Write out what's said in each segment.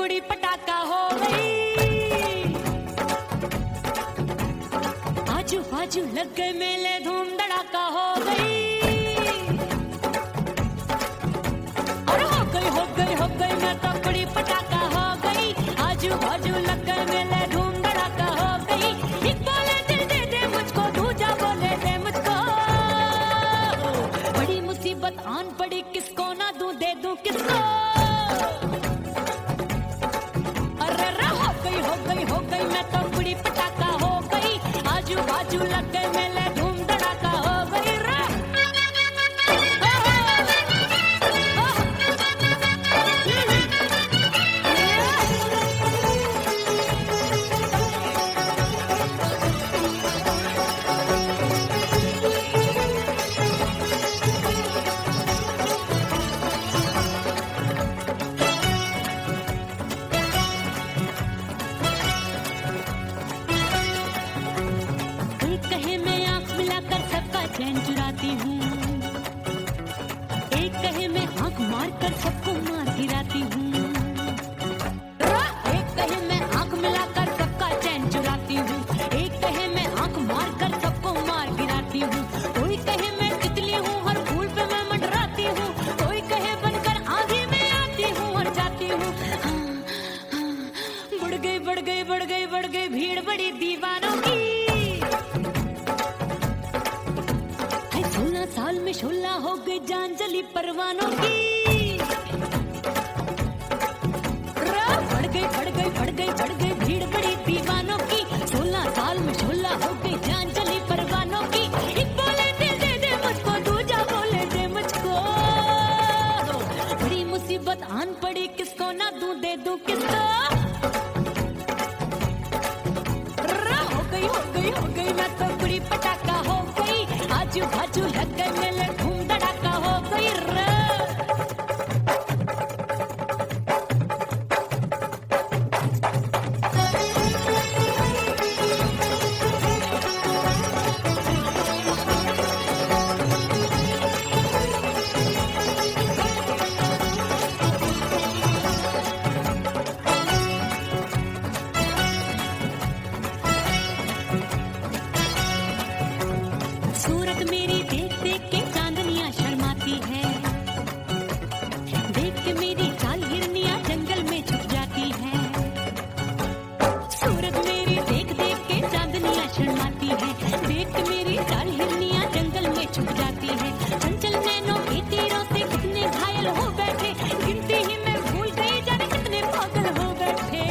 कुड़ी पटाखा हो गई। आजू बाजू लग गए मेले, धूम धड़ाका हो गई। और हो गई मैं तो कुड़ी पटाखा हो गई। आजू बाजू लग गए मेले, धूम धड़ाका हो गई। एक बोले दिल दे दे मुझको, दूजा बोले दे मुझको। बड़ी मुसीबत आन पड़ी, किसको ना दूं दे दूं किसको। हो गई मैं तो कुड़ी पटाखा हो गई। आजू बाजू लग गए मेले, धूम धड़ाका हो गई रे। चैन चुराती हूँ, एक कहे मैं आंख मार कर सबको मार गिराती हूँ। एक कहे मैं आंख मिलाकर सबका चैन चुराती हूँ, एक कहे मैं आंख मार कर सबको मार गिराती हूँ। कोई कहे मैं तितली हूँ, हर फूल पे मैं मंडराती हूँ। कोई कहे बनकर आगे मैं आती हूँ और जाती हूँ। बढ़ गई भीड़ बड़ी दीवानों की। 16 साल में शोला हो गई, जान जली परवानों की। बढ़ गई भीड़ बड़ी दीवानों की। 16 साल में शोला हो गई, जान जली परवानों की। एक बोले दिल दे दे मुझको, दूजा बोले दे मुझको। बड़ी मुसीबत आन पड़ी, किसको ना दूं दे दूं किसको। हो गई मैं तो कुड़ी पटाखा हो गई। आजू बाजू लग गए मेले, धूम धड़ाका हो गई रे। सूरत मेरी देख देख के चांदनियां शर्माती है। देख के मेरी चाल हिरनियां जंगल में छुप जाती है। सूरत मेरी देख देख के चांदनियां शर्माती है। देख के मेरी चाल हिरनियां जंगल में छुप जाती है। चंचल नैनों के तीरों से कितने घायल हो बैठे, गिनती ही मैं भूल गई, जाने कितने पागल हो बैठे।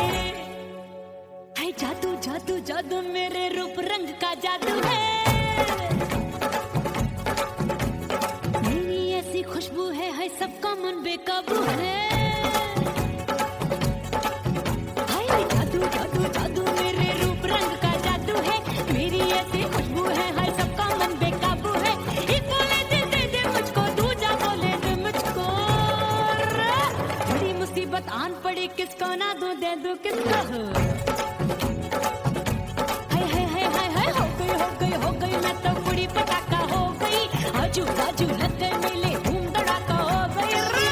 हाय जादू जादू जादू मेरे रूप रंग का जादू है। खुशबू है सबका मन बेकाबू है। हाय जादू जादू जादू मेरे रूप रंग का जादू है। मेरी ऐसी खुशबू है, हाय सबका मन बेकाबू है। एक बोले दिल दे दे मुझको, दूजा बोले दे मुझको। बड़ी मुसीबत आन पड़ी, किसको ना दूं दे दूं किसको। हो गई मैं तो कुड़ी पटाखा हो गई। आजू बाजू लग गए मेले, धूम धड़ाका हो गई रे।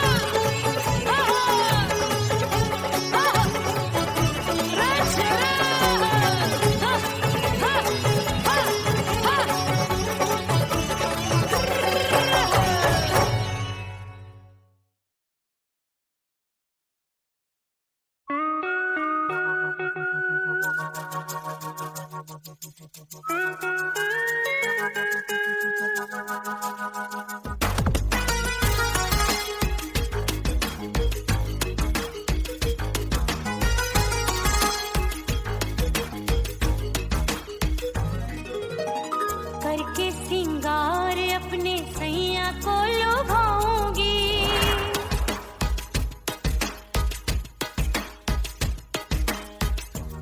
करके सिंगार अपने सैया को लुभाऊंगी।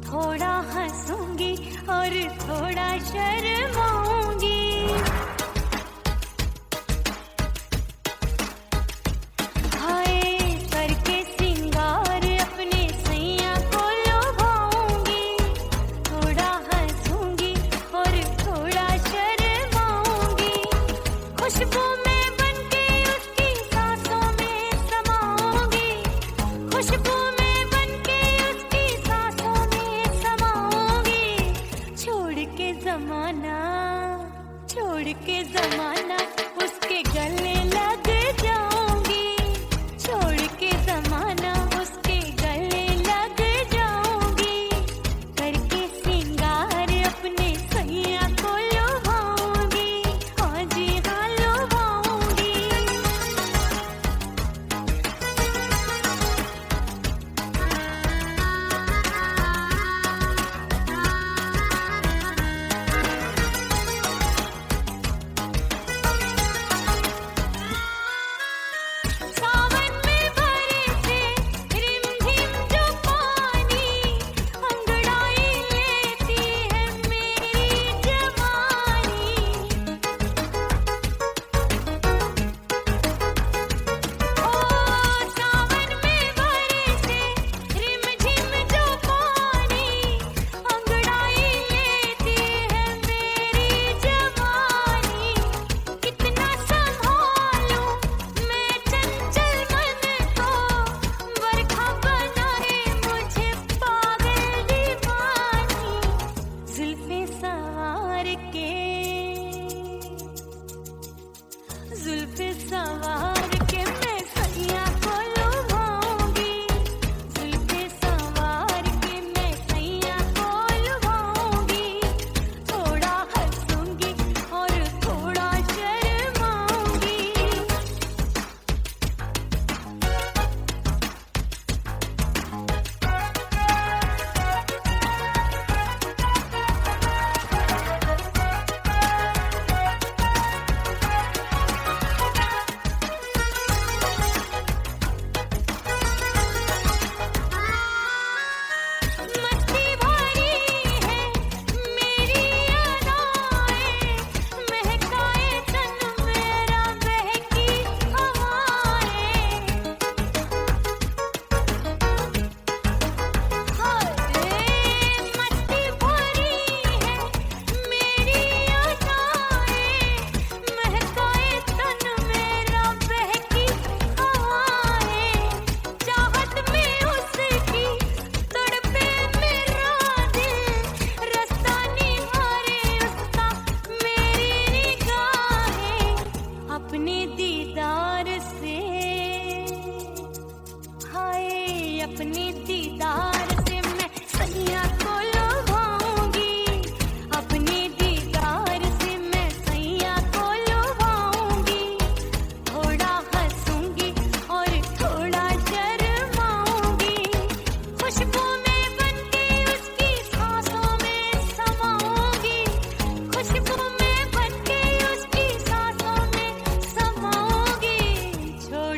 थोड़ा हंसूंगी और थोड़ा शर्माऊंगी। हाय करके सिंगार अपने सैया को लुभाऊंगी। थोड़ा हंसूंगी और थोड़ा शर्माऊंगी। खुशबू में बनके उसकी सांसों में समाऊंगी। खुशबू में बनके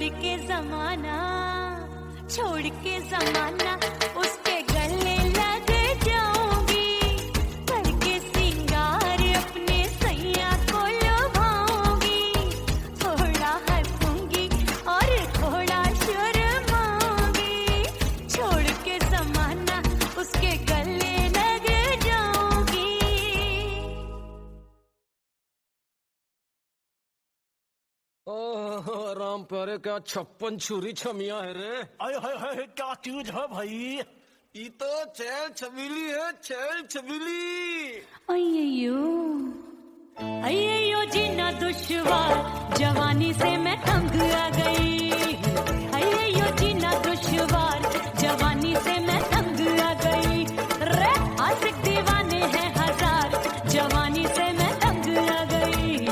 के जमाना, छोड़ के जमाना उसके गले लग जाऊंगी, करके सिंगार अपने सैया को लुभाऊंगी, थोड़ा हंसूंगी और थोड़ा शर्माऊंगी, छोड़ के जमाना उसके गले लग जाऊंगी। ओह राम प्यारे, क्या 56 छुरी छमिया है रे। हाय हाय हाय, क्या चीज है भाई? ये तो चैल छबीली है, चैल छबीली। अय्यो अय्यो जीना दुश्वार, जवानी से मैं तंग आ गई। अय्यो जीना दुश्वार, जवानी से मैं तंग आ गई। रे आशिक दीवाने हैं हजार, जवानी से मैं तंग आ गई।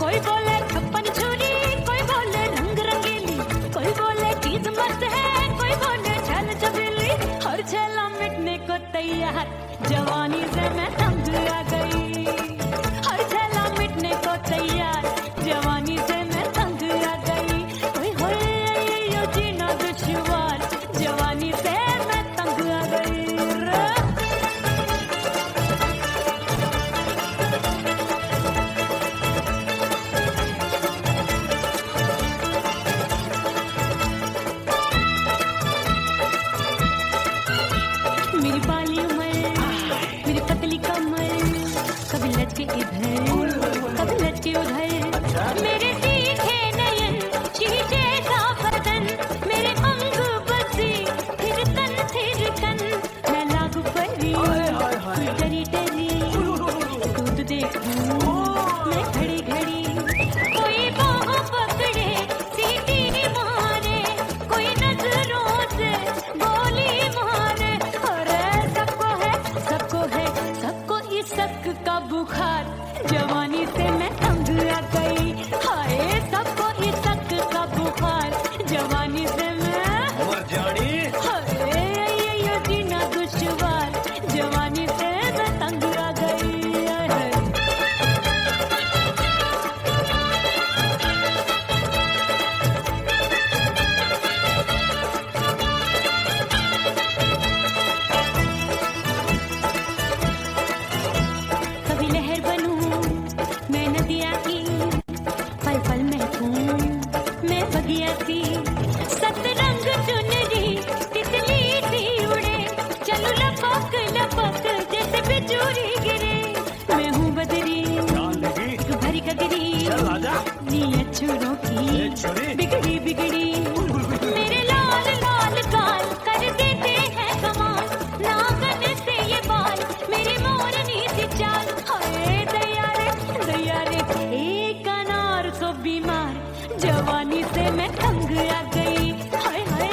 कोई बोले 56 छुरी, कोई बोले रंग रंगीली, कोई बोले चीज मस्त है, कोई बोले छल छबीली। हर छला मिटने को तैयार, जवानी से मैं तंग आ गई। हर छला मिटने को तैयार, जवानी से मैं तंग आ गई। ओए होए यो जीना दुश्वार, जवानी से मैं तंग आ गई रे। मेरी बाली उमर, मेरी पतली कमर, कभी लचके इधर, कभी लचके उधर। मेरे तीखे नयन, शीशे सा बदन, मेरे अंग बसी, फिर तन, मैं लागू परी, तू डरी डरी, दूध देखूं मैं घड़ी घड़ी। कोई बाहों पकड़े, सीटी मारे, कोई नजरों से गोली मारे। अरे सबको इसक का बुखार, जवानी से मैं तंग आ गई। हाय सबको इसक का बुखार, जवानी से मैं उमर जानी, हाय ये जीना दुश्वार, जवानी से मैं तंग आ गई। हाय। कभी लहर बनूं मैं नदिया की, पल पल महकूं मैं बगिया की। सतरंग चुनरी तितली सी उड़े, चलूं लपक लपक जैसे बिजली गिरे। मैं हूँ बदरी, जान लगी, तू भरी गगरी, चल आजा। नीयत छुरों ए की छुरी, बिगड़ी बिगड़ी। मेरे लाल लाल गाल कर देते हैं कमाल, नागन से ये बाल, मेरी मोरनी सी चाल। हाय दया रे एक अनार सो बीमार, जवानी से मैं तंग आ गई। हाय हाय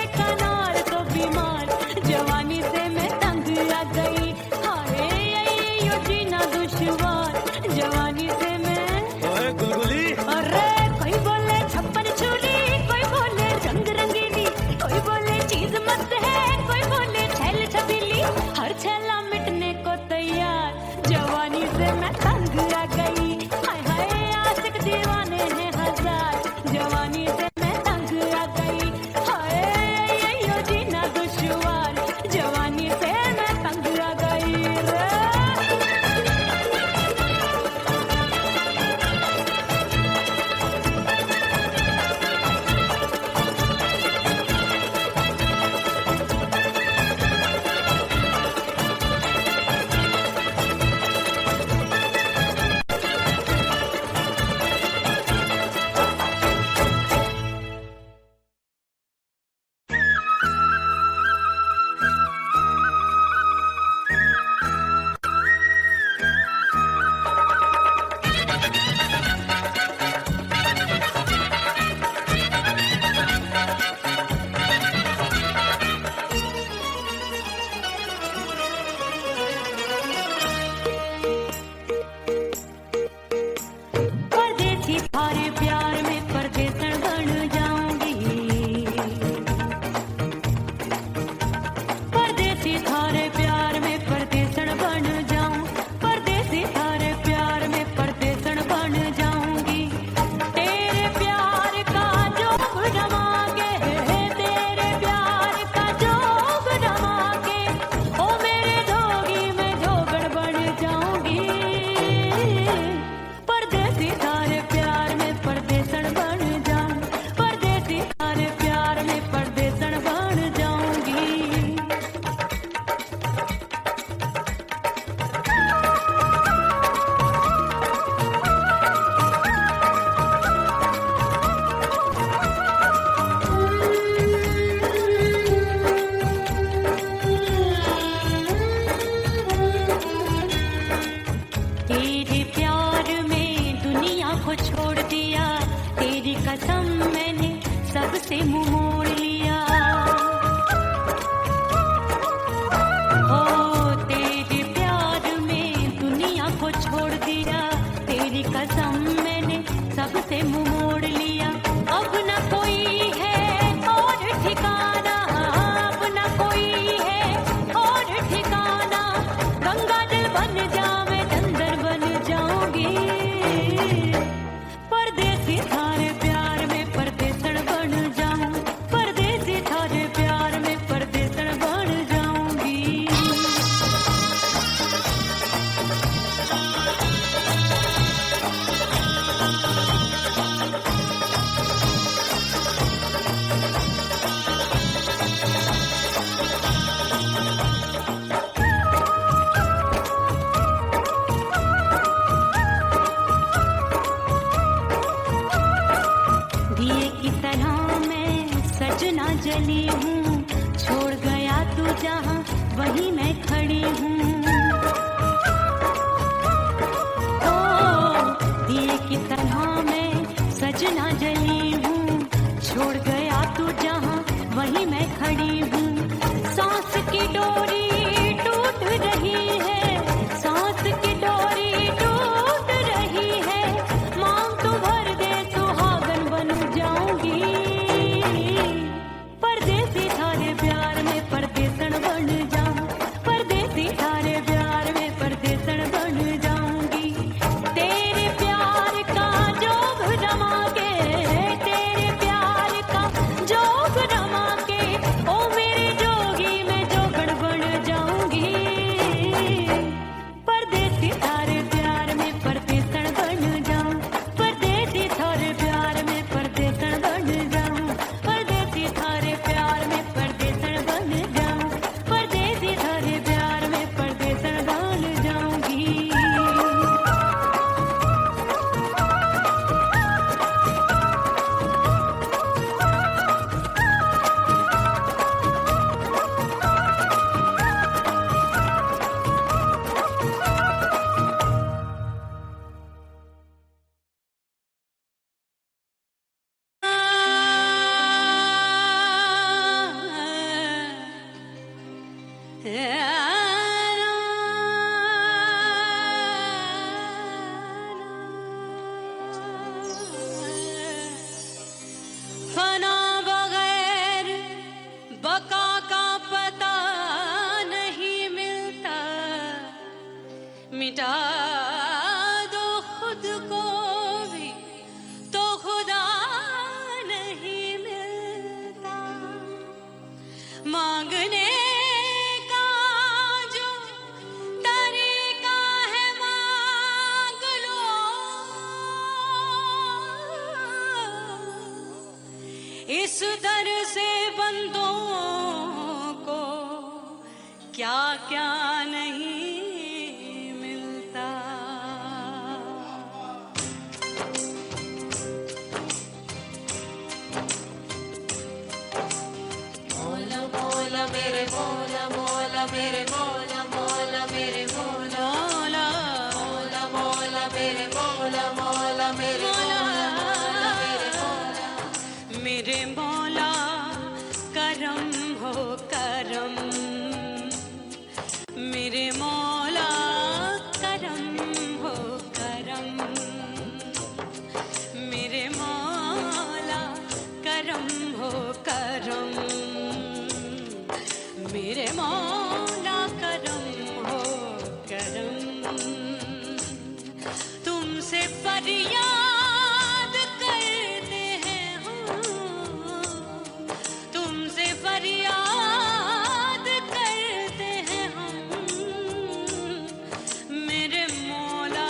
एक अनार सो बीमार, जवानी से मैं तंग आ गई। हाय यो जीना दुश्वार, जवानी से मैं। ओए गुलगुली, अरे कोई बोले 56 छुरी, कोई तरह मैं सजना जली हूँ, छोड़ गया तू जहाँ वहीं मैं खड़ी हूँ। ओ दिए की तरह मैं सजना जली हूँ, छोड़ गया तू जहाँ वहीं मैं खड़ी हूँ। सांस की डोरी टूट रही है, सांस की डोरी टूट रही है, मांग तू भर दे सुहागन बन जाऊंगी। परदेसी थारे प्यार में परदेसन बन जाऊं, परदेसी थारे प्यार में परदेसन बन जाऊंगी। तेरे प्यार का जोग रमा के, तेरे प्यार का जोग रमा के, ओ मेरे जोगी मैं जोगण बन जाऊंगी। परदेसी थारे प्यार में परदेसन बन जाऊं, परदेसी थारे प्यार में परदेसन बन जाऊं, परदेसी थारे प्यार में परदेसन बन जाऊं, परदेसी थारे प्यार में परदेसन बन जाऊंगी। फना बगैर बका का पता नहीं मिलता, मिटा दो खुद को भी तो खुदा नहीं मिलता। मांगने का जो तरीका है मांग लो, इस दर से बंदों को क्या क्या नहीं मिलता। मोला मोला मेरे मोला मोला मेरे मोला मोला मेरे मोला मोला मोला मेरे मोला मोला मेरे मोला मेरे मोला मेरे मौला करम हो करम, मेरे मौला करम हो करम, मेरे मौला करम हो करम, मेरे मौला करम हो करम। तुमसे फरियाद करते हैं हम, तुमसे फरियाद करते हैं हम, मेरे मौला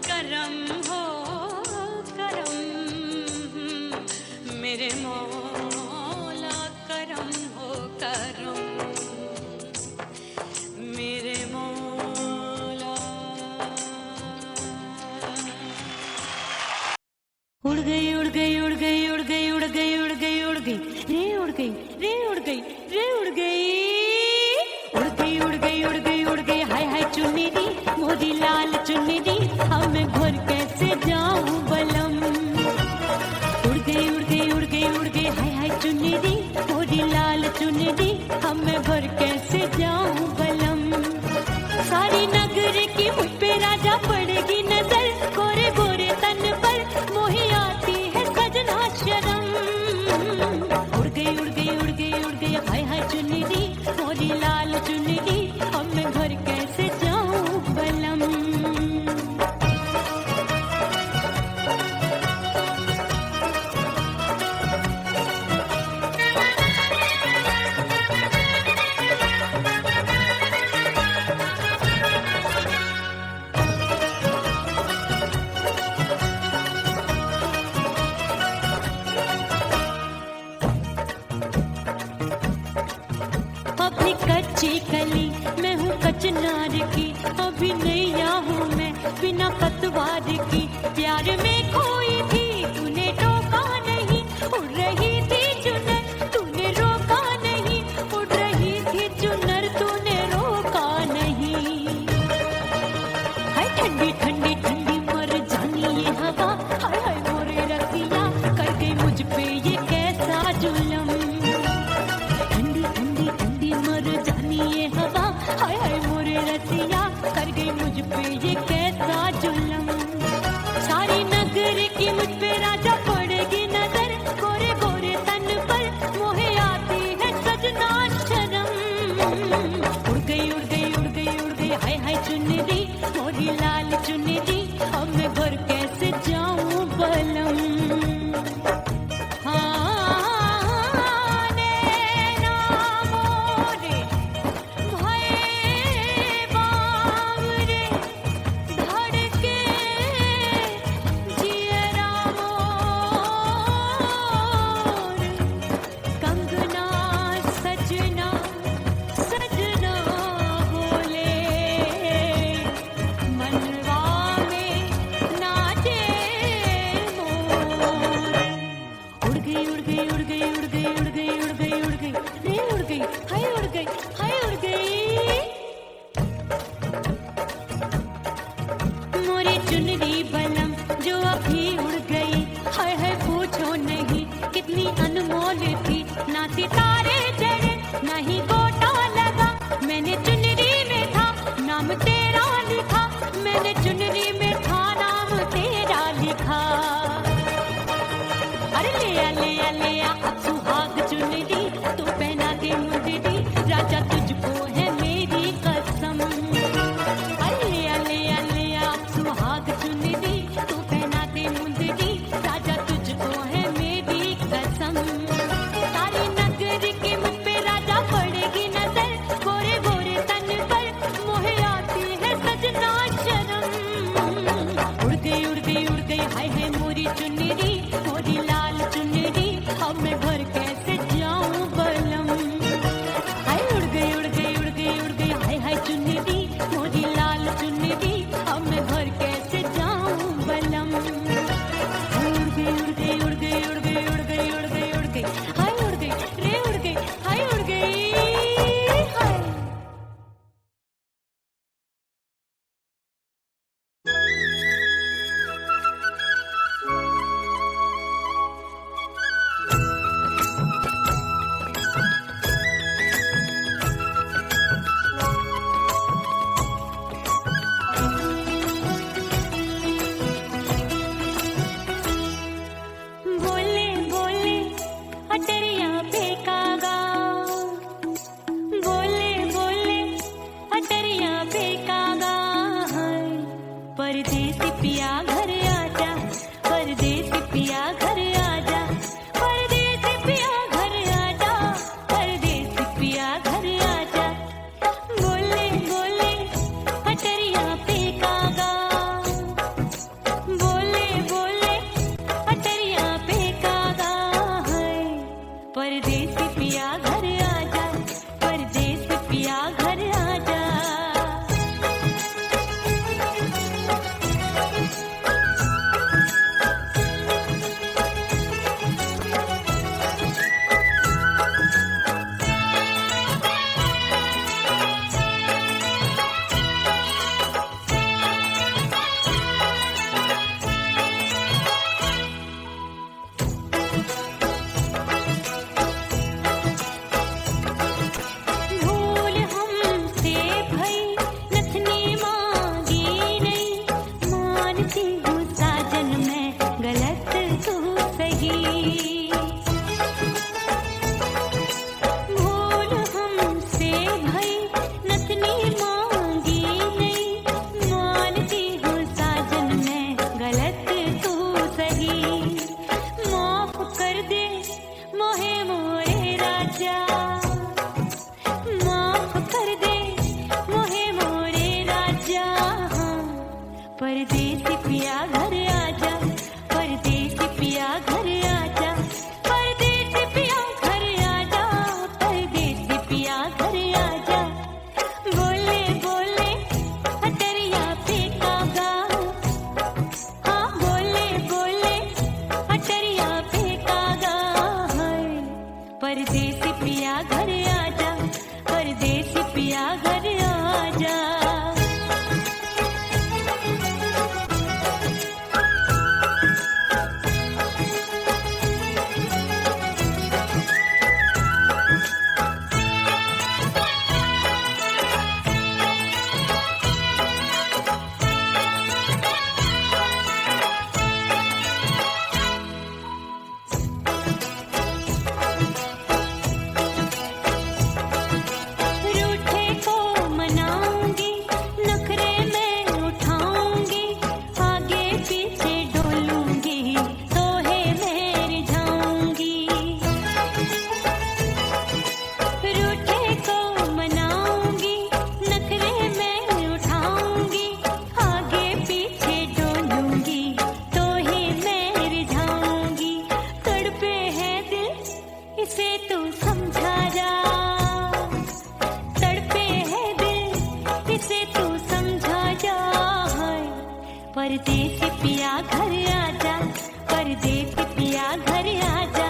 करम हो करम, मेरे मौला करम हो करम, मेरे मौला। उड़ गई उड़ गई उड़ गई उड़ गई उड़ गई उड़ गई उड़ गई रे उड़ गई रे उड़ गई रे उड़ गई उड़ गई उड़ गई उड़ गई उड़ गई। हाय हाय चुन्नी दी मोरी लाल चुन्नी दी, अब मैं घर कैसे जाऊं बलम। उड़ गई उड़ गई उड़ गई उड़ गई हाय हाय चुन्नी दी मोरी लाल चुन्नी दी, अब मैं घर कैसे जाऊं बलम। सारी नगर की मुझ पे राजा पड़ेगी नजर, गोरे गोरे तन पर मोही आती है सजना शर्म। उड़ गई उड़ गई उड़ गई उड़ गई हाय हाय चुन्नी दी मोरी लाल चुन्नी दी, अब मैं घर कैसे जाऊं बलम। अभी कच्ची कली मैं हूँ कचनार की, अभी नैया हूँ मैं बिना पतवार की। प्यार में खोई थी तूने टोका नहीं, उड़ उड़ गई उड़ गई उड़ गई उड़ गई उड़ गई रे उड़ गई हाय उड़ गई हाय उड़ गई मोरी चुनरी बलम जो अभी उड़ गई हाय हाय पूछो नहीं कितनी अनमोल थी ना सितारे जड़े ना ही गोटा लगा मैंने चुनरी में था नाम तेरा लिखा मैंने चुनरी में था नाम तेरा लिखा अरे ले आ ले आ ले आ अब सुहाग चुनरी तू पहना दे मुझे राजा तुझको है मेरी कसम अरे ले आ ले आ ले आ अब सुहाग चुनरी तू पहना दे मुझे राजा तुझको है मेरी कसम सारी नगर के मुझ पे राजा पड़ेगी नजर गोरे गोरे तन पर मोहे आती है सजना शर्म उड़ गई उड़ गई उड़ गई हाय हाय मोरी चुनरी मोरी लाल चुनरी अब मैं घर कैसे जाऊं बलम हाय उड़ गई उड़ गई उड़ गई उड़ गई हाय हाय चुनरी मोरी लाल चुनरी अब मैं घर कैसे जाऊं बलम उड़ गई उड़ गई उड़ गई उड़ गई उड़ गई उड़ गई उड़ गई हाय उड़ गई रे उड़ गई हाय उड़ गई हाय बोले बोले अटरिया पे कागा बोले बोले अटरिया पे कागा परदेसी पिया घर आजा परदेसी पिया घर आजा परदेसी पिया घर आजा परदेसी पिया घर आजा बोले बोले अटरिया पे कागा बोले बोले अटरिया पे कागा है परदेसी पिया घर आजा परदेसी पिया घर आजा भूल हमसे भई नथनी मांगी नहीं मानती हूँ साजन मैं गलत तू सही भूल हमसे भई नथनी मांगी नहीं मानती हूँ साजन मैं गलत तू सही माफ कर दे मोहे मोरे राजा माफ कर दे मोहे मोरे राजा परदेसी पिया घर आजा परदेसी पिया घर आजा परदेसी पिया घर आजा परदेसी पिया घर आजा बोले बोले अटरिया पे कागा हाँ बोले बोले अटरिया पे कागा है परदेसी पिया घर आजा परदेसी पिया घर आजा रूठे को मनाऊंगी नखरे में उठाऊंगी आगे पीछे डोलूंगी तोहे मेरी जाऊंगी रूठे को मनाऊंगी नखरे में उठाऊंगी आगे पीछे डोलूंगी तोहे मेरी जाऊंगी तड़पे है दिल इसे तू समझा जा तड़पे है दिल इसे तू समझा जा परदेसी पिया घर आजा परदेसी पिया घर आजा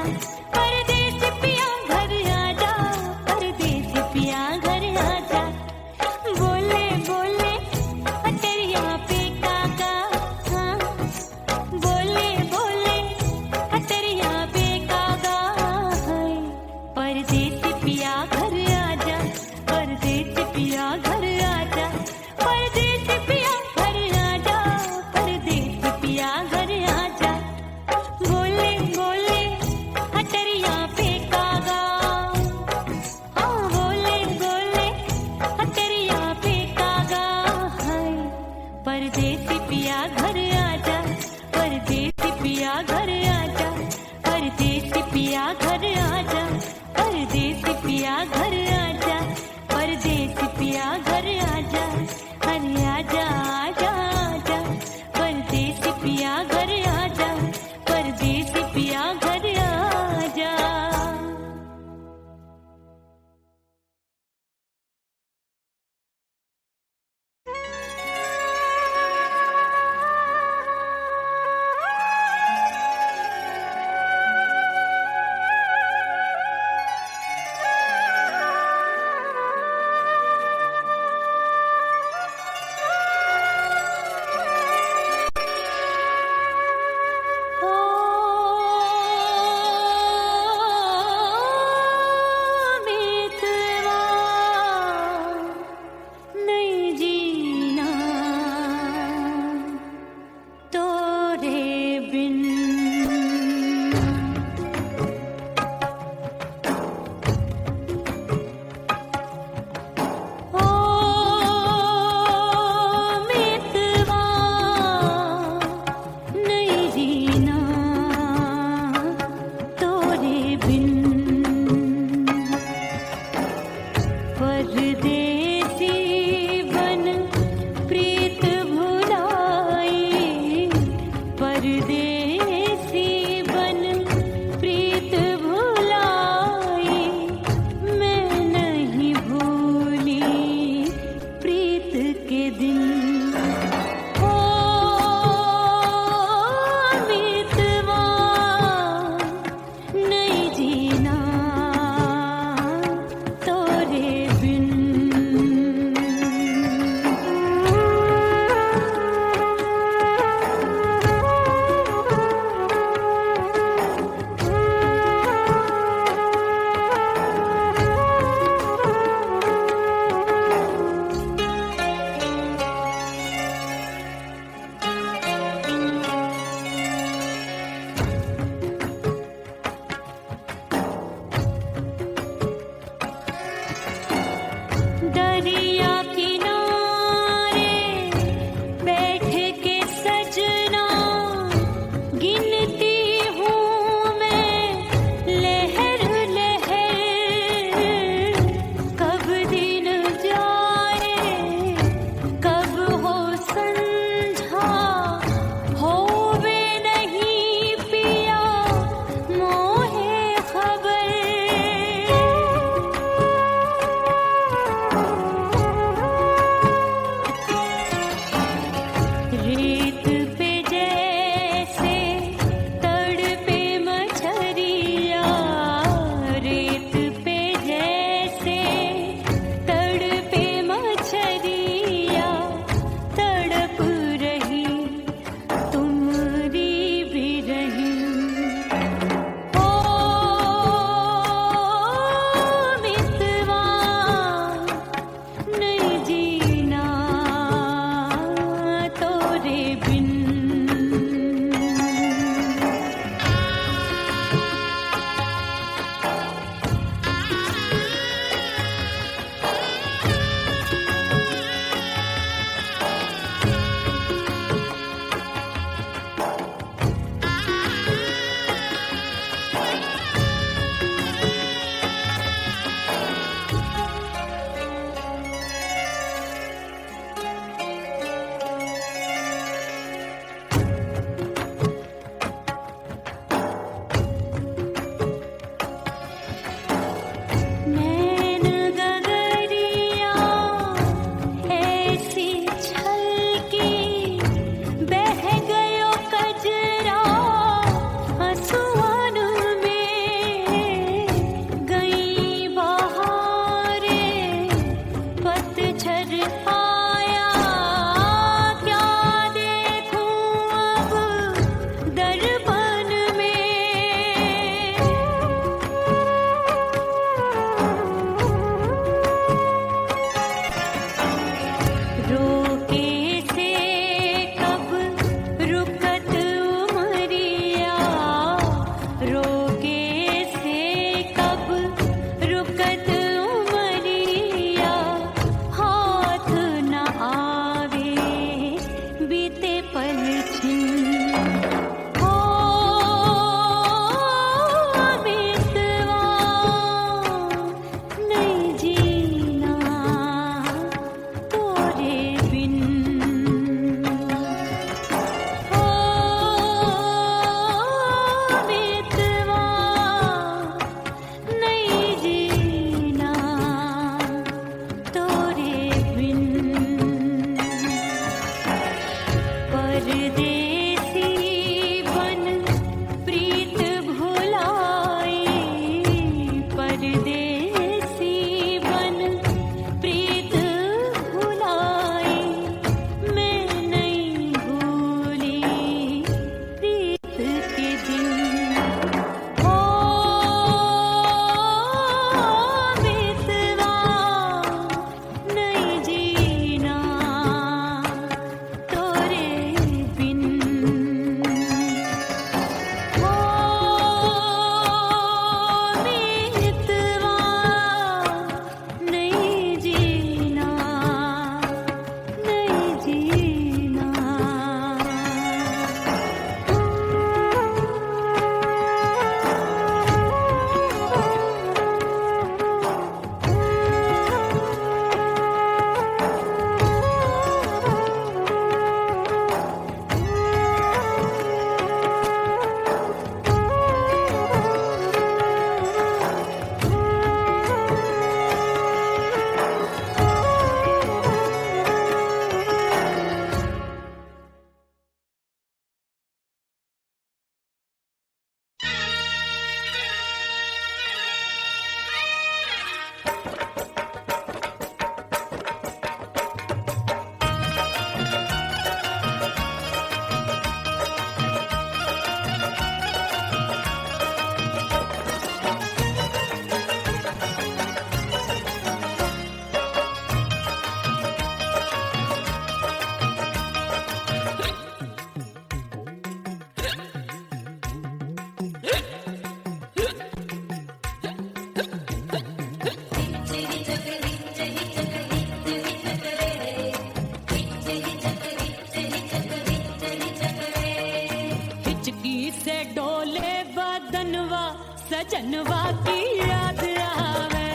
की याद आवे।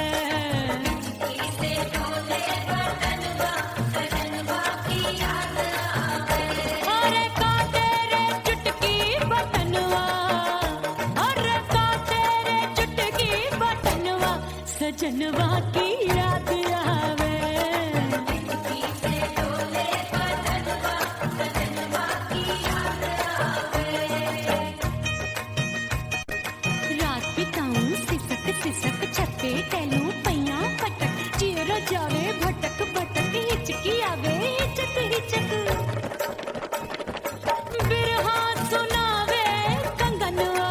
अरे का तेरे चुटकी बटनवा, अरे का तेरे चुटकी बटनवा, सजनवा की याद आवे। रात बिताऊं सिसक सिसक छत्ते टैलू पैया पटक, चिर जावे भटक भटक, हिचकी आवे हिचक हिचक। बिरहा सुनावे कंगनवा,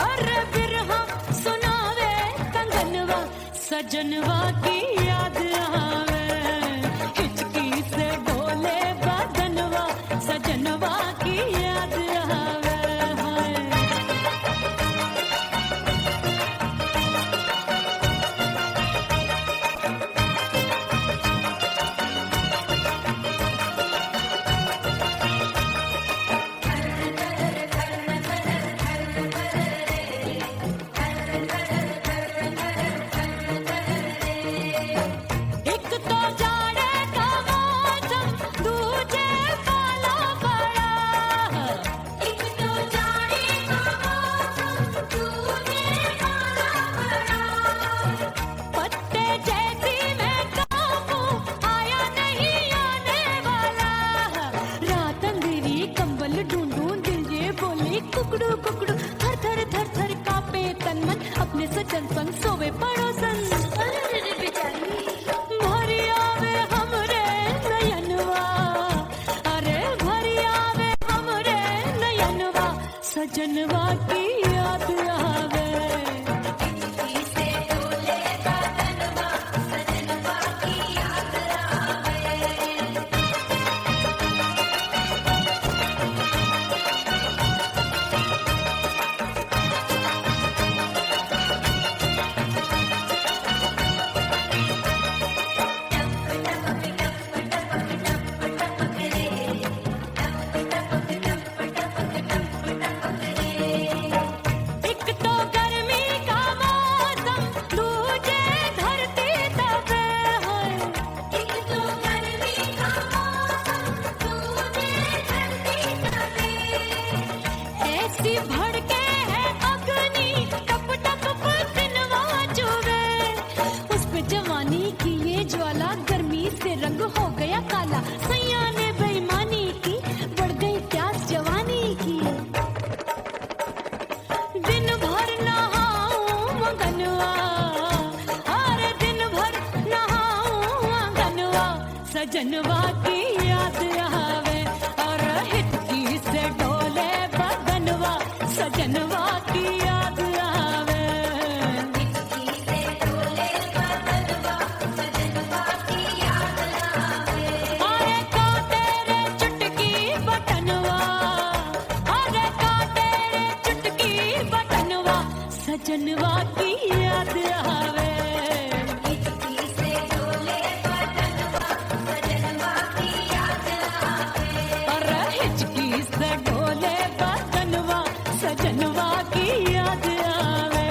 अरे बिरहा सुनावे कंगनवा, सजनवा की याद आवे। हिचकी से डोले बदनवा, सजनवा की याद आवे। हाय। एक तो जाड़े का मौसम, दूजे काला पड़ा। एक तो जाड़े का मौसम, दूजे काला पड़ा। पत्ते जैसी मैं कांपूं, आया नहीं आने वाला। रात अंधेरी कंबल ढूंढूं, दिल ये बोले कुकड़ू कुकड़ू। थर थर थर थर कांपे तन मन, अपने सजन संग सोवे पड़ोसन। भरी आवे हमरे नयनवा, अरे भरी आवे हमरे नयनवा, सजनवा की याद आवे। एक तो गर्मी का मौसम, दूजे धरती तपे है। एक तो गर्मी का मौसम, दूजे धरती तपे। ऐसी भड़के है अग्नि, टप टप पसीनवा चुभे। उस पे जवानी की ये ज्वाला, गर्मी से रंग हो गया काला। सैया ने बेईमानी की, बढ़ गई प्यास जवानी की। दिन भर नहाऊं मंगनवा, अरे दिन भर नहाऊं मंगनवा, सजनवा की याद आवे। और हिचकी से डोले बदनवा, सजनवा की याद आवे। अरे का तेरे चुटकी बटनवा, अरे का तेरे चुटकी बटनवा, सजनवा की याद आवे। अरे हिचकी से डोले बदनवा, सजनवा की याद आवे।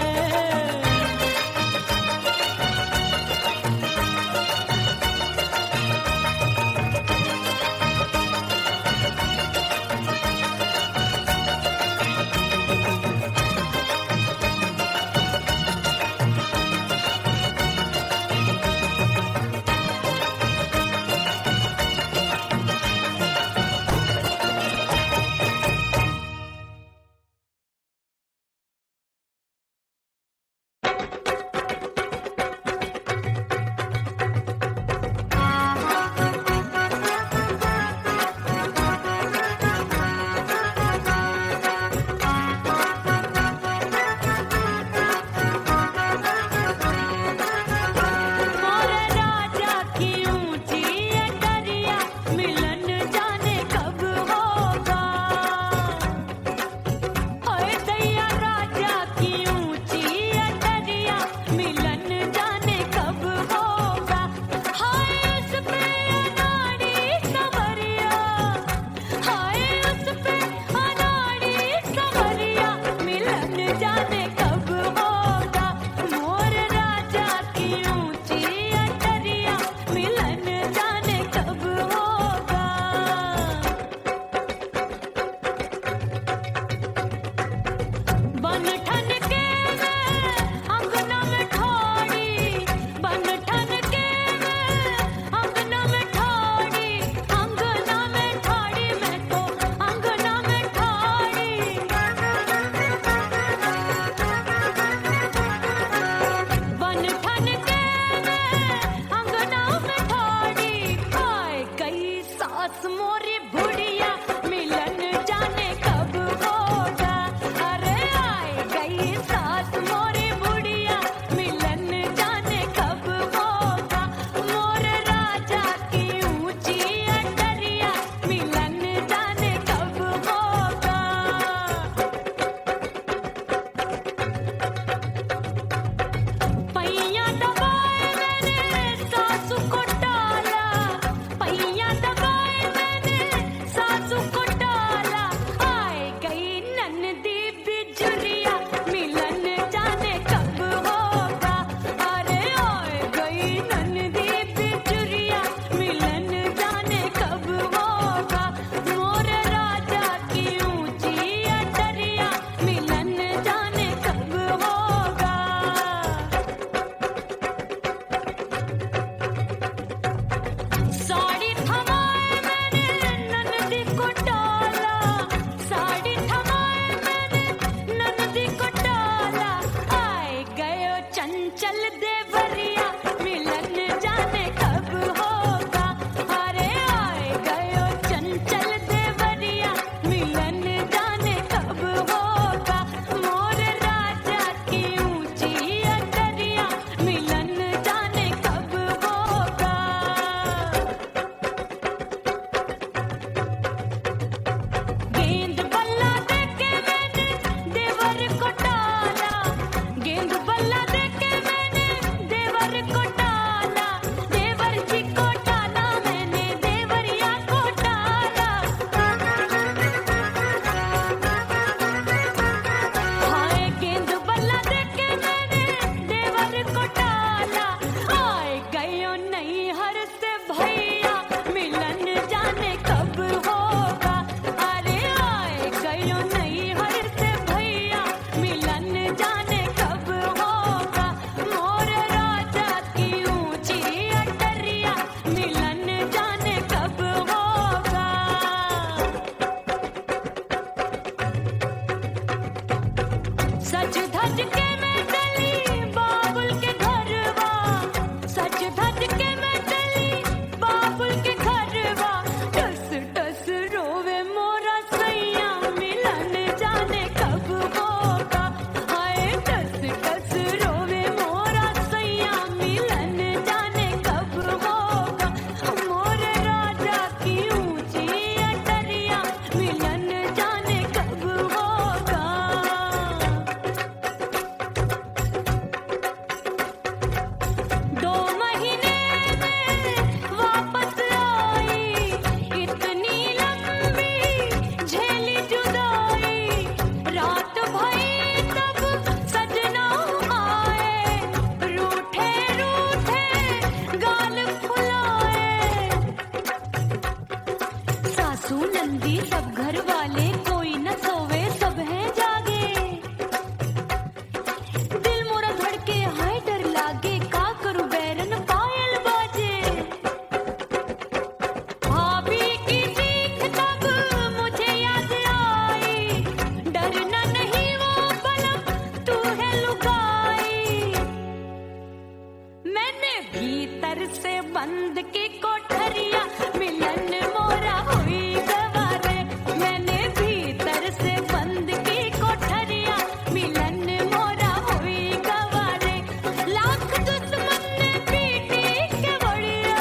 चंचल देवरिया मिलन जाने कब होगा। अरे आए गयो चंचल देवरिया मिलन जाने कब होगा। मोर राजा की ऊंची अटरिया मिलन जाने कब होगा। गेंद बल्ला देके मैंने देवर को टाला, गेंद बल्ला देके मैंने देवर को टाला, देवर जी को टाला मैंने देवरिया को टाला। हाय गेंद बल्ला देके मैंने देवर को टाला। आए गयो नैहर से भैया मिलन जाने कब होगा। अरे आए गयो नैहर से भैया मिलन जाने कब होगा। मोर राजा की ऊंची अटरिया मिलन जाने कब होगा। सज धज के मैं चली बाबुल के घरवा, सज धज के मैं चली बाबुल के घरवा। टस टस रोवे मोरा सैया मिलन जाने कब होगा। हाय टस टस रोवे मोरा सैया मिलन जाने कब होगा। मोर राजा की ऊंची अटरिया मिलन जाने कब होगा। 2 महीने में वापस आई, इतनी लंबी झेली जुदाई। रात भई तब सजना आए, रूठे रूठे गाल फुलाए। सासू नंदी सब घर वाले कोई न सोवे सब हैं जागे। दिल मोरा धड़के हाय डर लागे, का करूं बैरन पायल बाजे। भाभी की सीख तब मुझे याद आई, डरना नहीं वो बलम तू है लुगाई। मैंने भीतर से बंद की कोठरिया मिलन मोरा हुई गवारे। मैंने भीतर से बंद की कोठरिया मिलन मोरा हुई गवारे। लाख दुश्मन ने पीटी के बढ़िया,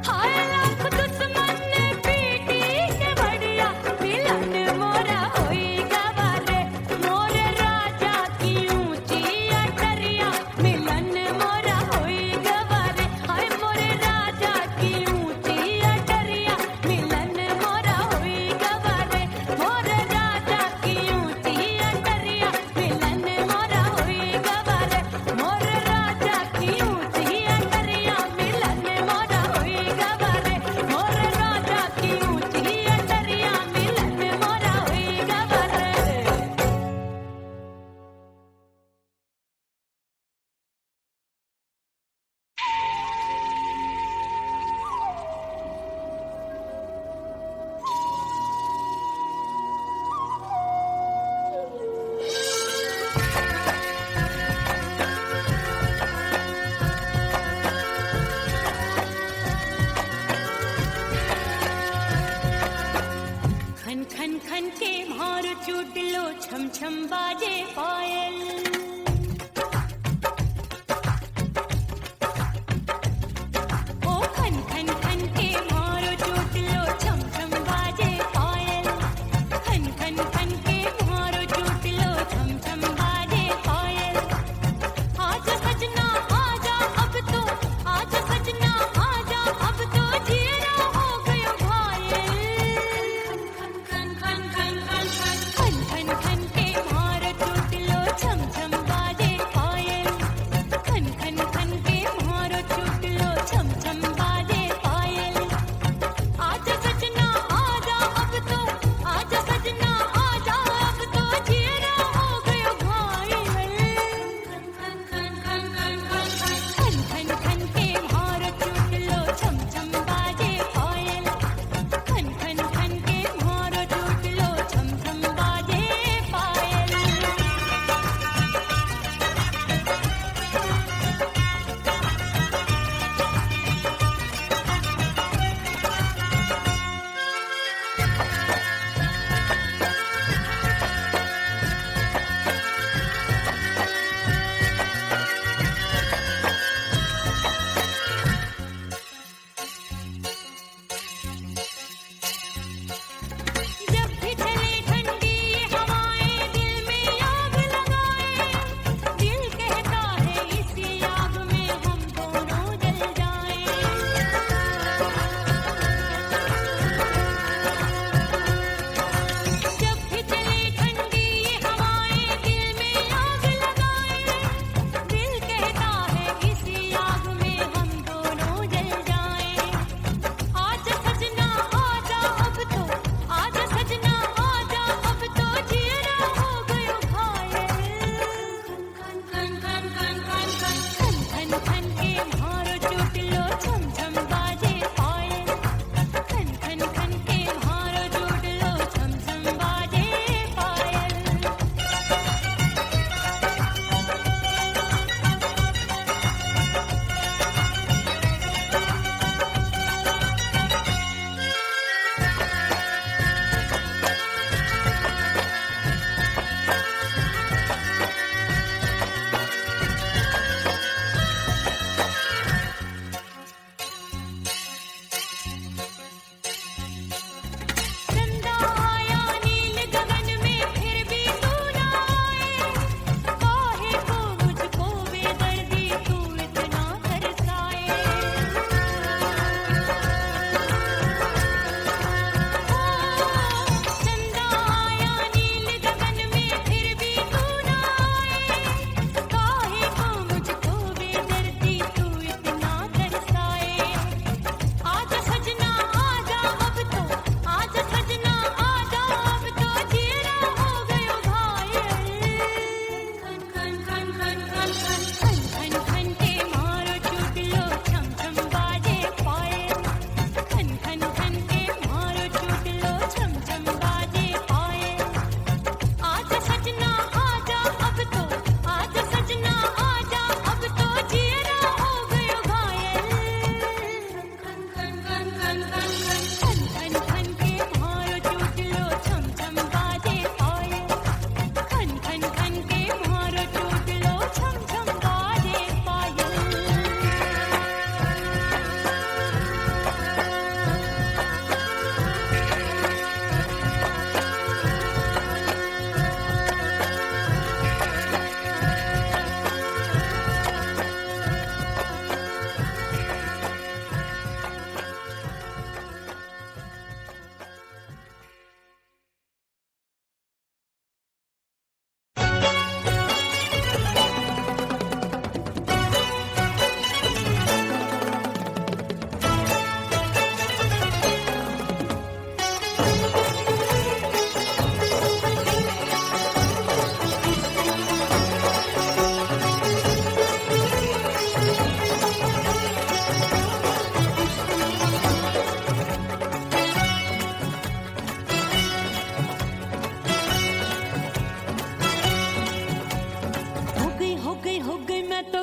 हाय लाख दुश्मन ने पीटी के बढ़िया मिलन मोरा हुई गवारे। मोर राजा की ऊंची अटरिया मिलन मोरा हुई गवारे। हाय मोर राजा की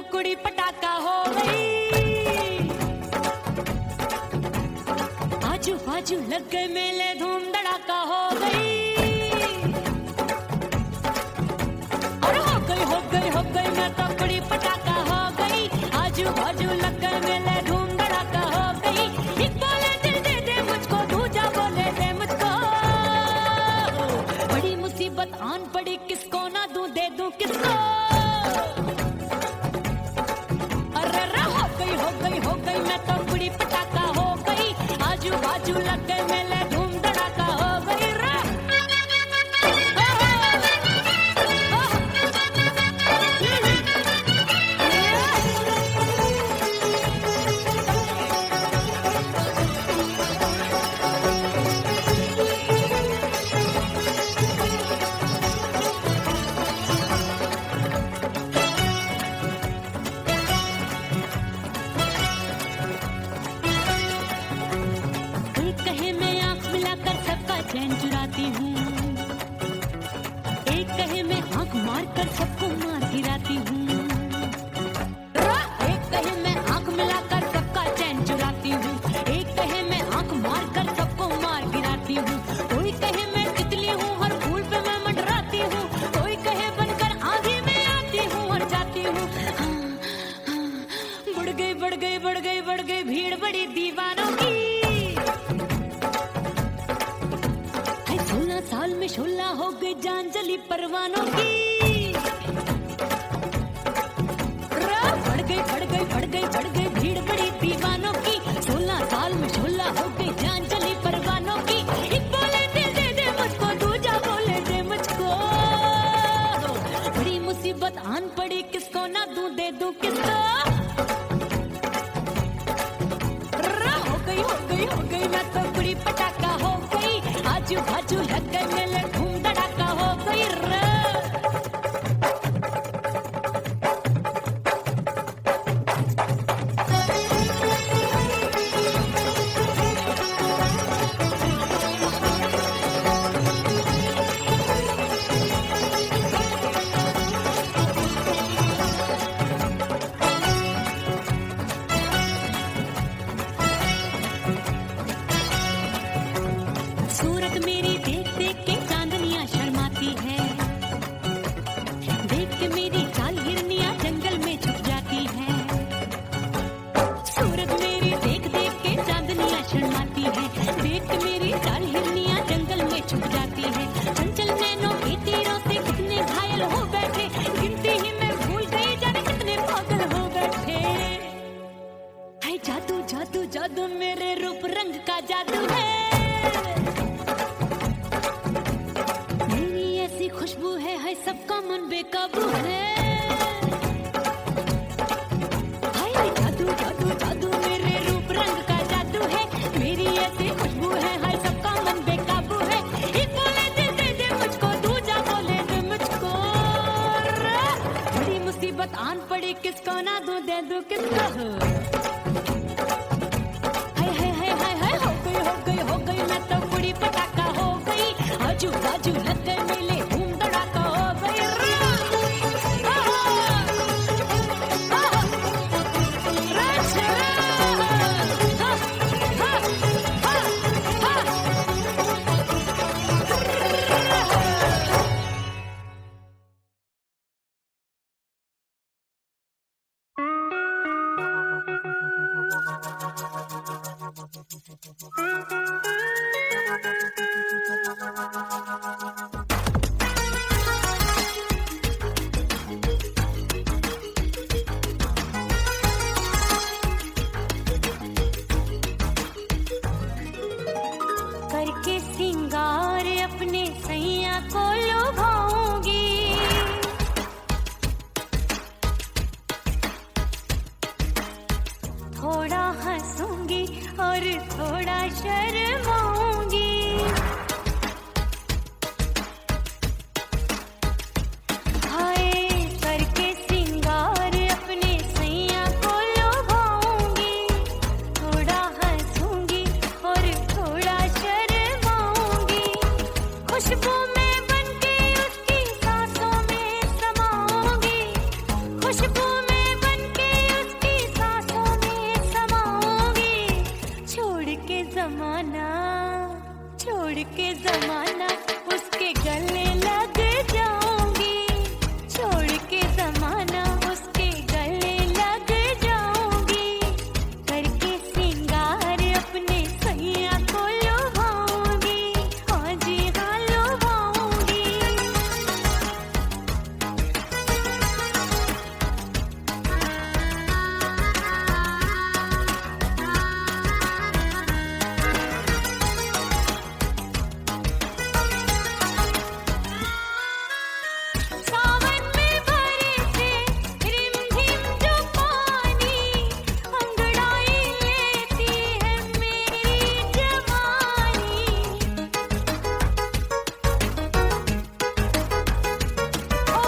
तो कुड़ी पटाखा हो गई। आजू बाजू लग गए मेले, धूम धड़ाका हो गई। और हो गई मैं तो कुड़ी पटाखा हो गई। आजू बाजू लग गए मेले, धूम धड़ाका हो गई। एक बोले दिल दे दे मुझको, दूजा बोले दे मुझको। बड़ी मुसीबत आन पड़ी, किसको ना दूं दे दूं किसको। हो गई मैं तो कुड़ी पटाखा हो गई। आजू बाजू लग गए मेले, धूम धड़ाका हो गई रे। चैन चुराती हूँ, एक कहे मैं आंख मार कर सबको मार गिराती हूँ। एक कहे मैं आंख मिलाकर सबका चैन चुराती हूँ, एक कहे मैं आंख मार कर सबको मार गिराती हूँ। कोई कहे मैं तितली हूँ, हर फूल पे मैं मंडराती हूँ। कोई कहे बनकर आंधी में आती हूँ और जाती हूँ। बढ़ गई भीड़ बड़ी दीवानों की। 16 साल में शोला हो गई, जान जली परवानों की। बढ़ गई भीड़ बड़ी दीवानों की। 16 साल में शोला हो गई, जान जली परवानों की। एक बोले दिल दे दे मुझको, दूजा बोले दे मुझको। बड़ी मुसीबत आन पड़ी, किसको ना दूं दे दूं किसको। हो गई मैं तो कुड़ी पटाखा हो गई। आजू बाजू लग गए मेले, धूम धड़ाका हो गई रे। सूरत मेरी देख देख के चांदनियां शर्माती है। देख के मेरी चाल हिरनियां जंगल में छुप जाती है। सूरत मेरी देख देख के चांदनियां शर्माती है। देख के मेरी चाल हिरनियां जंगल में छुप जाती है। चंचल नैनों के तीरों से कितने घायल हो बैठे, गिनती ही मैं भूल गई जाने कितने पागल हो बैठे। हाय जादू जादू जादू मेरे रूप रंग का जादू है। खुशबू है, हाय सबका मन बेकाबू है। हाय जादू जादू जादू मेरे रूप रंग का जादू है। मेरी ऐसी खुशबू है, हाय सबका मन बेकाबू है। एक बोले दिल दे दे मुझको, दूजा बोले दे मुझको। बड़ी मुसीबत आन पड़ी, किसको ना दूं दे दूं किसको। हो गई मैं तो कुड़ी पटाखा हो गई। आजू बाजू लग गए मेले, धूम धड़ाका हो गई रे। करके सिंगार अपने सैया को लुभाऊंगी। थोड़ा हंसूंगी और थोड़ा शर्माऊंगी। हाय करके सिंगार अपने सैया को लुभाऊंगी। थोड़ा हंसूंगी और थोड़ा शर्माऊंगी। खुशबू में बनके उसकी सांसों में समाऊंगी। खुशबू में बन छोड़ के जमाना उसके गले लग जाऊंगी, छोड़ के जमाना उसके गले लग जाऊंगी, करके सिंगार अपने सैया को लुभाऊंगी, हाँ जी हाँ लुभाऊंगी। सावन में बरसे रिमझिम जो पानी, अंगड़ाई लेती है मेरी जवानी। ओ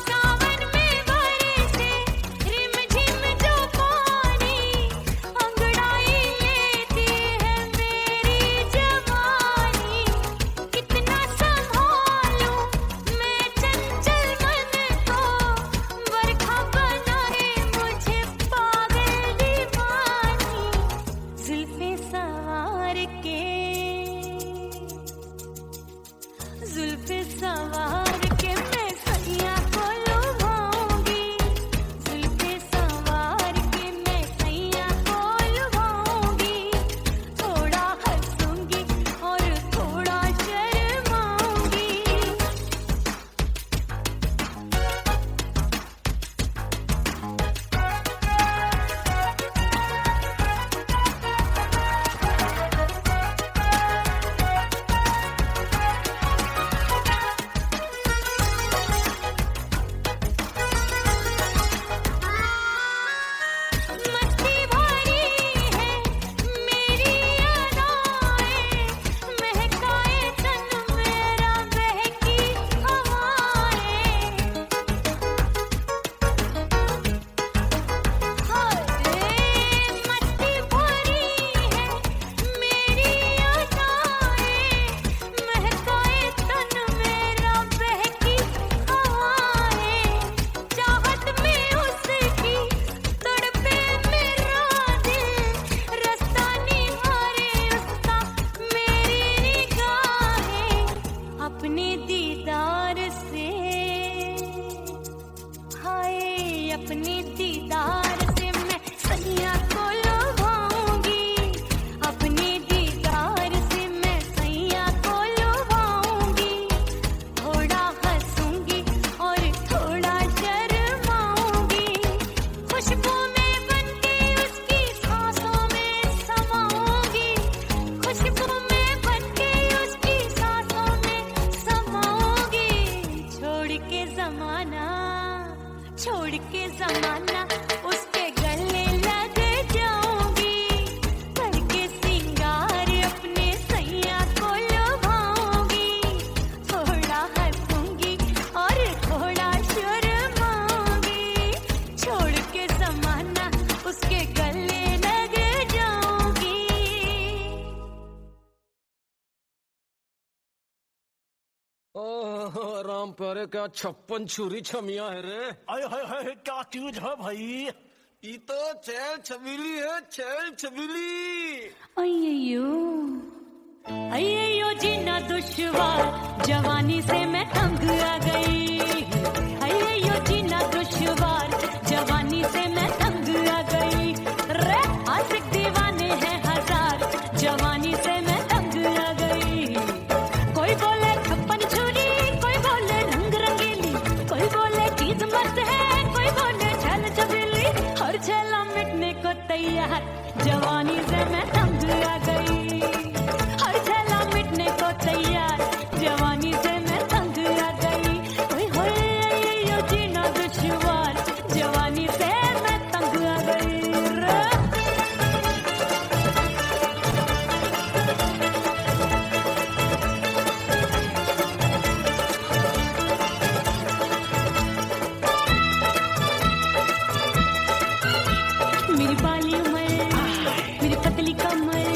सावन में बरसे रिमझिम जो पानी, अंगड़ाई लेती है मेरी जवानी। कितना संभालूं मैं चंचल मन को, बरखा बनाए मुझे पागल दीवानी। जुल्फे सवार के, जुल्फे सवार के मैं सैया को लुभाऊंगी, जुल्फे सवार के मैं सैया को लुभाऊंगी। थोड़ा हंसूंगी और थोड़ा शर्माऊंगी। मस्ती भरी है मेरी अदाएं, महकाए तन मेरा बहकी हवाएं। हाय मस्ती भरी है मेरी अदाएं, महकाए तन मेरा बहकी हवाएं। चाहत में उसकी तड़पे मेरा दिल, रास्ता निहारे उसका मेरी निगाहें। अपने दीदार से, हाय अपने दीदार से मैं सैया को लुभाऊंगी, अपने दीदार से मैं सैया को लुभाऊंगी। थोड़ा हंसूंगी और थोड़ा शर्माऊंगी। खुशबू में बनके उसकी सांसों में समाऊंगी, खुशबू में बनके उसकी सांसों में समाऊंगी। छोड़ के जमाना, छोड़ के जमाना उसके गले लग जाऊंगी, करके सिंगार अपने सैया को लुभाऊंगी। थोड़ा हंसूंगी और थोड़ा शर्माऊंगी। छोड़ के जमाना उसके गले लग जाऊंगी। ओह राम प्यारे क्या 56 छुरी छमिया है रे। आय हाय हाय क्या चीज है भाई। ये तो चैल छबीली है, चैल छबीली। अय्यो अय्यो जीना दुश्वार, जवानी से मैं तंग आ गई। अय्यो जीना दुश्वार, जवानी से मैं तंग आ गई। रे आशिक दीवाने हैं हजार, जवानी से मैं तंग आ गई। कोई बोले 56 छुरी, कोई बोले रंग रंगीली, कोई बोले चीज मस्त है, कोई बोले छल छबीली। हर छेला मिटने को तैयार, जवानी से मैं तंग आ गई। हर छेला मिटने को तैयार, जवानी से मैं तंग आ गई। ओए होए ये जीना दुश्वार, जवानी से मैं तंग आ गई। मेरी बाली उम्र, मेरी पतली कमर,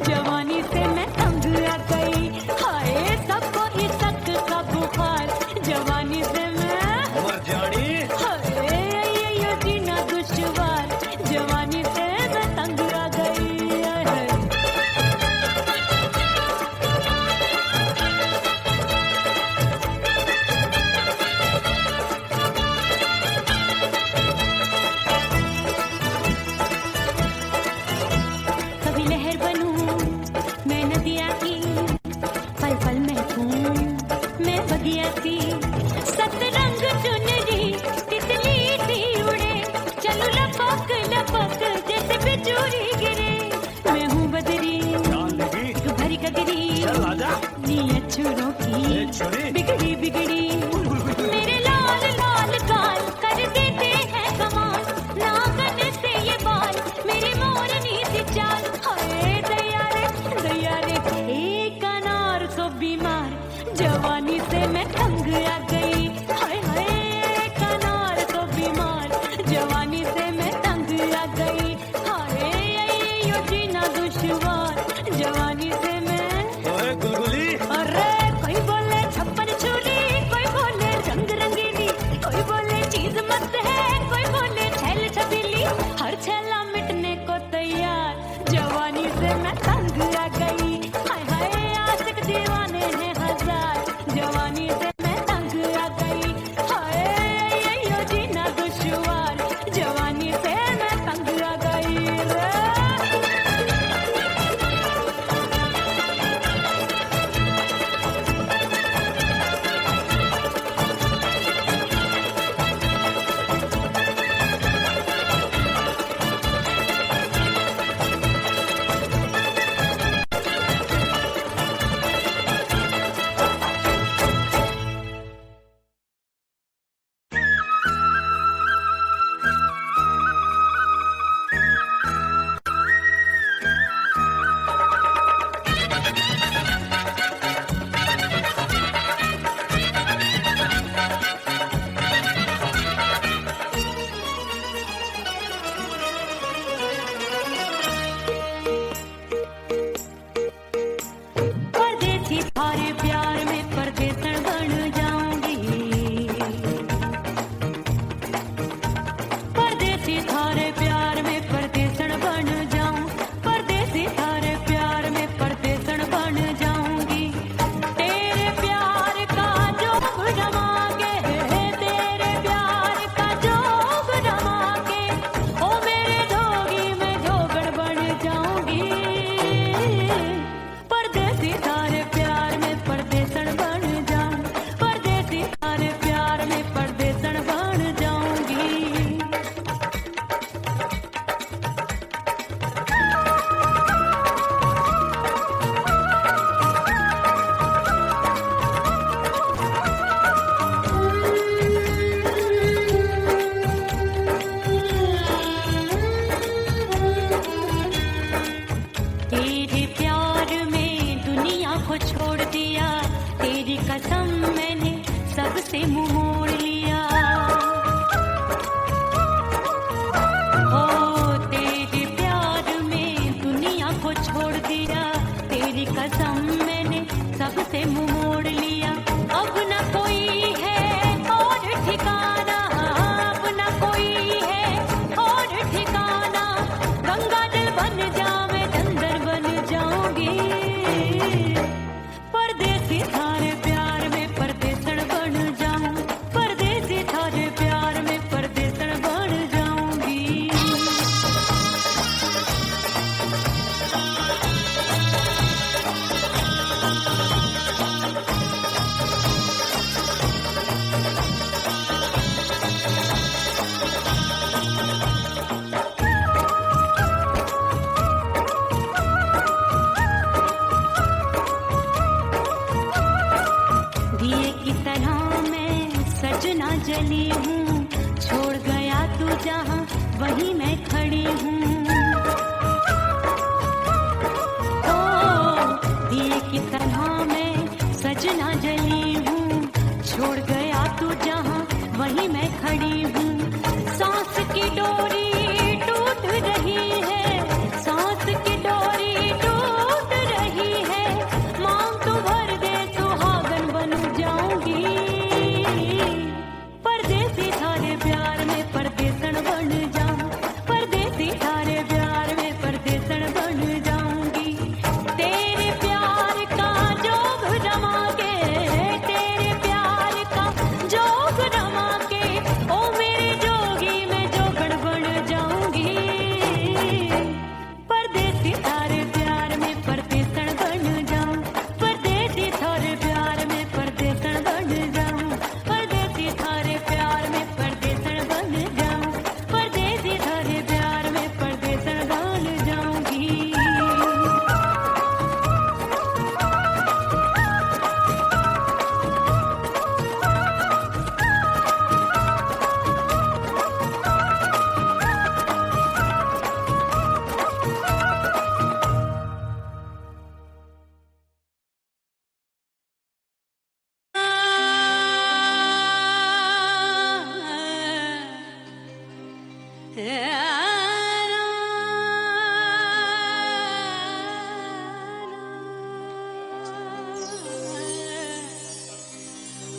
जवानी से मैं तंग आ गई, हाय सबको इश्क का बुखार, जवानी से मैं मर जानी हाय ये जीना दुश्वार, जवानी से मैं तंग आ गई। हाय। कभी लहर बनूं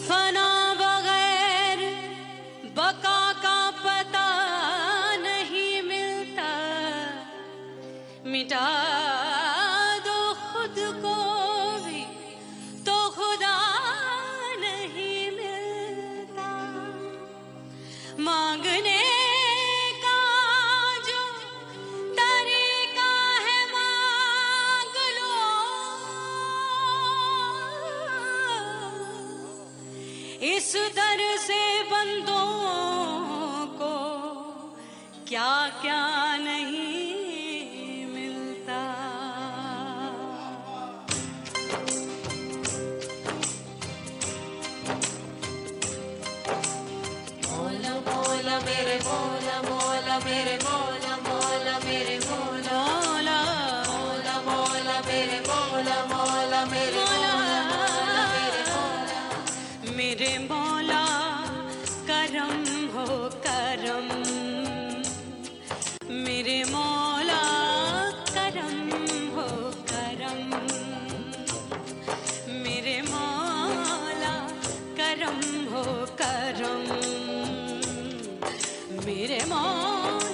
फना बगैर बका का पता नहीं मिलता, मिटा दो खुद को भी तो खुदा नहीं मिलता। मांगने का जो तरीका है मांग लो, इस दर से बंदों को क्या क्या नहीं मिलता। मौला मौला मेरे मौला मौला मेरे मौला मौला मेरे मौला मौला मौला मेरे मौला मौला मेरे मौला मेरे मौला मेरे मौला करम हो करम, मेरे मौला करम हो करम, मेरे मौला करम हो करम, मेरे मौला